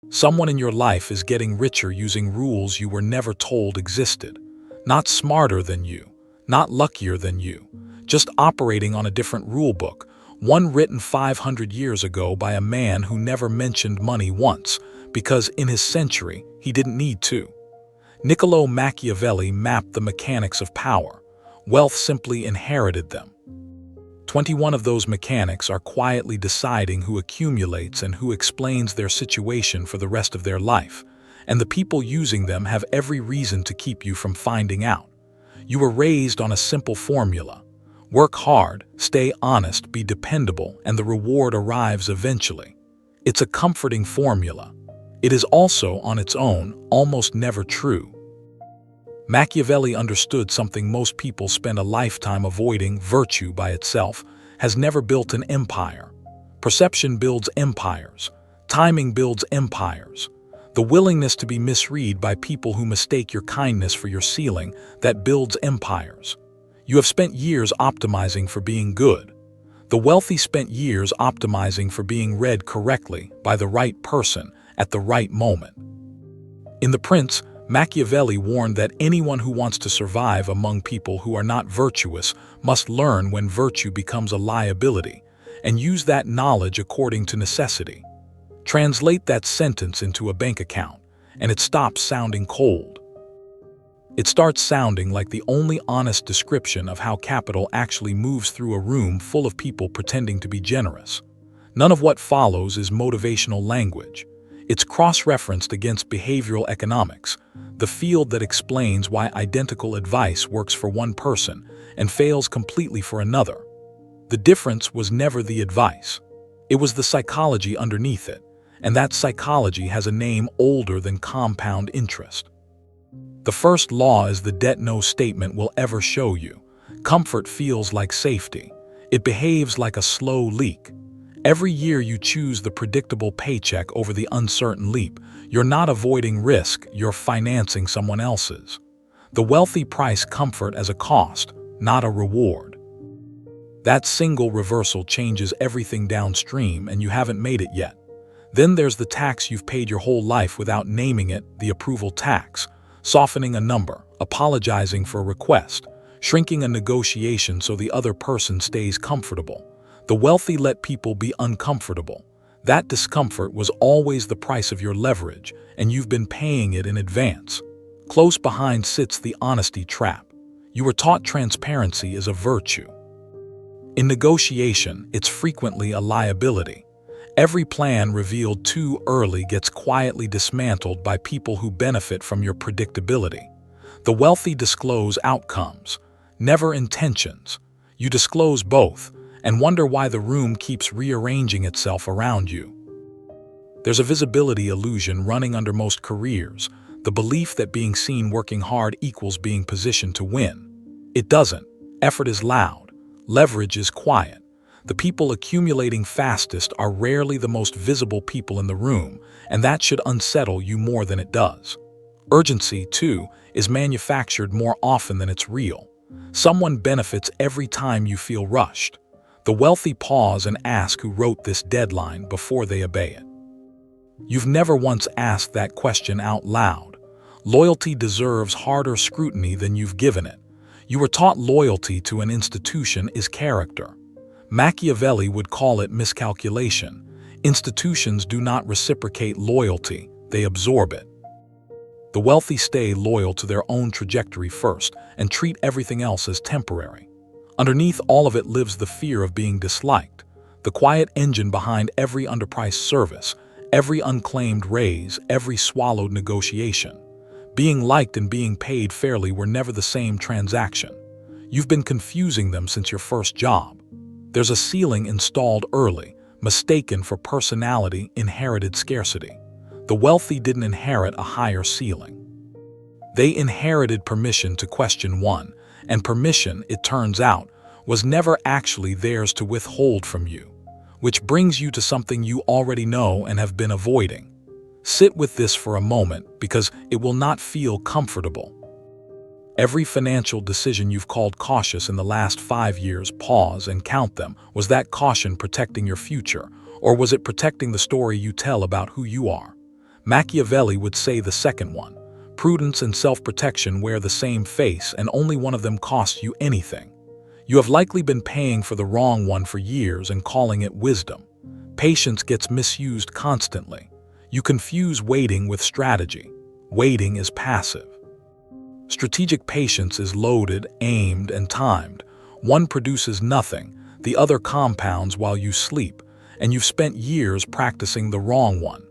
Someone in your life is getting richer using rules you were never told existed. Not smarter than you, not luckier than you, just operating on a different rule book, one written 500 years ago by a man who never mentioned money once, because in his century, he didn't need to. Niccolò Machiavelli mapped the mechanics of power. Wealth simply inherited them. 21 of those mechanics are quietly deciding who accumulates and who explains their situation for the rest of their life, and the people using them have every reason to keep you from finding out. You were raised on a simple formula. Work hard, stay honest, be dependable, and the reward arrives eventually. It's a comforting formula. It is also, on its own, almost never true. Machiavelli understood something most people spend a lifetime avoiding: virtue by itself has never built an empire. Perception builds empires. Timing builds empires. The willingness to be misread by people who mistake your kindness for your ceiling, that builds empires. You have spent years optimizing for being good. The wealthy spent years optimizing for being read correctly by the right person at the right moment. In The Prince, Machiavelli warned that anyone who wants to survive among people who are not virtuous must learn when virtue becomes a liability, and use that knowledge according to necessity. Translate that sentence into a bank account, and it stops sounding cold. It starts sounding like the only honest description of how capital actually moves through a room full of people pretending to be generous. None of what follows is motivational language. It's cross-referenced against behavioral economics, the field that explains why identical advice works for one person and fails completely for another. The difference was never the advice. It was the psychology underneath it, and that psychology has a name older than compound interest. The first law is the debt no statement will ever show you. Comfort feels like safety. It behaves like a slow leak. Every year you choose the predictable paycheck over the uncertain leap. You're not avoiding risk, you're financing someone else's. The wealthy price comfort as a cost, not a reward. That single reversal changes everything downstream, and you haven't made it yet. Then there's the tax you've paid your whole life without naming it, the approval tax. Softening a number, apologizing for a request, shrinking a negotiation so the other person stays comfortable. The wealthy let people be uncomfortable. That discomfort was always the price of your leverage, and you've been paying it in advance. Close behind sits the honesty trap. You were taught transparency is a virtue. In negotiation, it's frequently a liability. Every plan revealed too early gets quietly dismantled by people who benefit from your predictability. The wealthy disclose outcomes, never intentions. You disclose both, and wonder why the room keeps rearranging itself around you. There's a visibility illusion running under most careers, the belief that being seen working hard equals being positioned to win. It doesn't. Effort is loud. Leverage is quiet. The people accumulating fastest are rarely the most visible people in the room, and that should unsettle you more than it does. Urgency, too, is manufactured more often than it's real. Someone benefits every time you feel rushed. The wealthy pause and ask who wrote this deadline before they obey it. You've never once asked that question out loud. Loyalty deserves harder scrutiny than you've given it. You were taught loyalty to an institution is character. Machiavelli would call it miscalculation. Institutions do not reciprocate loyalty, they absorb it. The wealthy stay loyal to their own trajectory first and treat everything else as temporary. Underneath all of it lives the fear of being disliked, the quiet engine behind every underpriced service, every unclaimed raise, every swallowed negotiation. Being liked and being paid fairly were never the same transaction. You've been confusing them since your first job. There's a ceiling installed early, mistaken for personality, inherited scarcity. The wealthy didn't inherit a higher ceiling. They inherited permission to question one, and permission, it turns out, was never actually theirs to withhold from you. Which brings you to something you already know and have been avoiding. Sit with this for a moment, because it will not feel comfortable. Every financial decision you've called cautious in the last 5 years, pause and count them. Was that caution protecting your future, or was it protecting the story you tell about who you are? Machiavelli would say the second one. Prudence and self-protection wear the same face, and only one of them costs you anything. You have likely been paying for the wrong one for years and calling it wisdom. Patience gets misused constantly. You confuse waiting with strategy. Waiting is passive. Strategic patience is loaded, aimed, and timed. One produces nothing, the other compounds while you sleep, and you've spent years practicing the wrong one.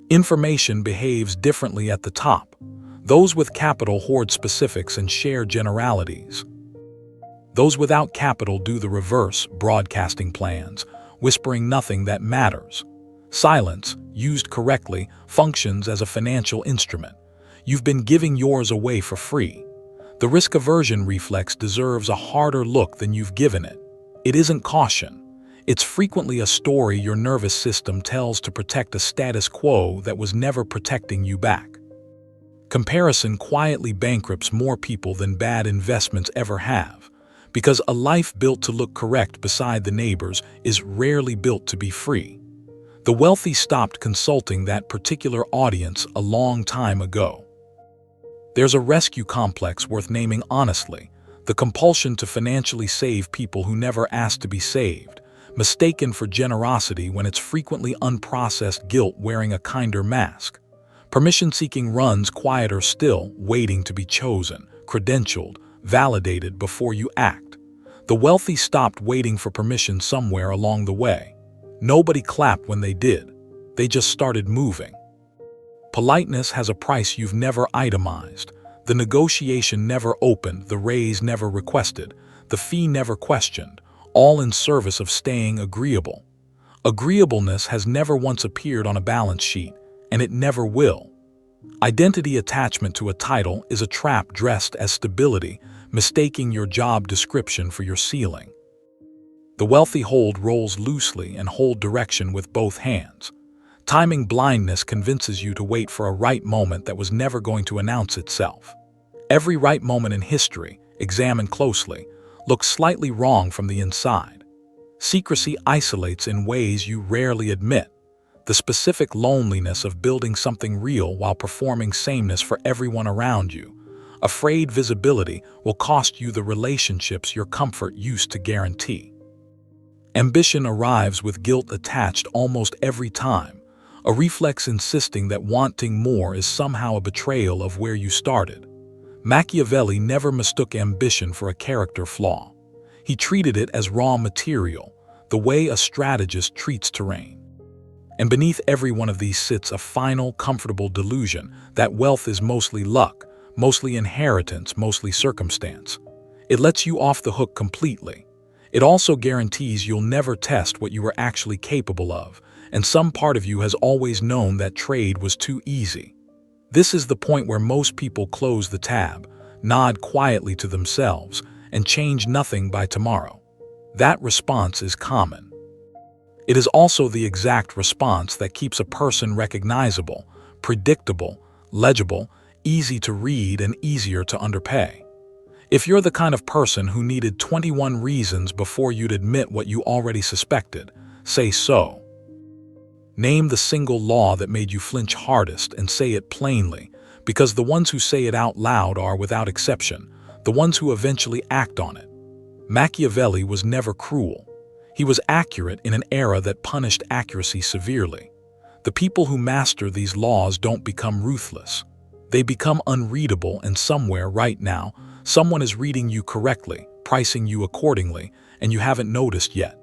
Information behaves differently at the top. Those with capital hoard specifics and share generalities. Those without capital do the reverse, broadcasting plans, whispering nothing that matters. Silence, used correctly, functions as a financial instrument. You've been giving yours away for free. The risk aversion reflex deserves a harder look than you've given it. It isn't caution. It's frequently a story your nervous system tells to protect a status quo that was never protecting you back. Comparison quietly bankrupts more people than bad investments ever have, because a life built to look correct beside the neighbors is rarely built to be free. The wealthy stopped consulting that particular audience a long time ago. There's a rescue complex worth naming honestly, the compulsion to financially save people who never asked to be saved, mistaken for generosity when it's frequently unprocessed guilt wearing a kinder mask. Permission-seeking runs quieter still, waiting to be chosen, credentialed, validated before you act. The wealthy stopped waiting for permission somewhere along the way. Nobody clapped when they did. They just started moving. Politeness has a price you've never itemized. The negotiation never opened, the raise never requested, the fee never questioned, all in service of staying agreeable. Agreeableness has never once appeared on a balance sheet, and it never will. Identity attachment to a title is a trap dressed as stability, mistaking your job description for your ceiling. The wealthy hold roles loosely and hold direction with both hands. Timing blindness convinces you to wait for a right moment that was never going to announce itself. Every right moment in history, examined closely, looks slightly wrong from the inside. Secrecy isolates in ways you rarely admit. The specific loneliness of building something real while performing sameness for everyone around you. Afraid visibility will cost you the relationships your comfort used to guarantee. Ambition arrives with guilt attached almost every time, a reflex insisting that wanting more is somehow a betrayal of where you started. Machiavelli never mistook ambition for a character flaw. He treated it as raw material, the way a strategist treats terrain. And beneath every one of these sits a final, comfortable delusion that wealth is mostly luck, mostly inheritance, mostly circumstance. It lets you off the hook completely. It also guarantees you'll never test what you were actually capable of, and some part of you has always known that trade was too easy. This is the point where most people close the tab, nod quietly to themselves, and change nothing by tomorrow. That response is common. It is also the exact response that keeps a person recognizable, predictable, legible, easy to read, and easier to underpay. If you're the kind of person who needed 21 reasons before you'd admit what you already suspected, say so. Name the single law that made you flinch hardest and say it plainly, because the ones who say it out loud are, without exception, the ones who eventually act on it. Machiavelli was never cruel. He was accurate in an era that punished accuracy severely. The people who master these laws don't become ruthless. They become unreadable, and somewhere right now, someone is reading you correctly, pricing you accordingly, and you haven't noticed yet.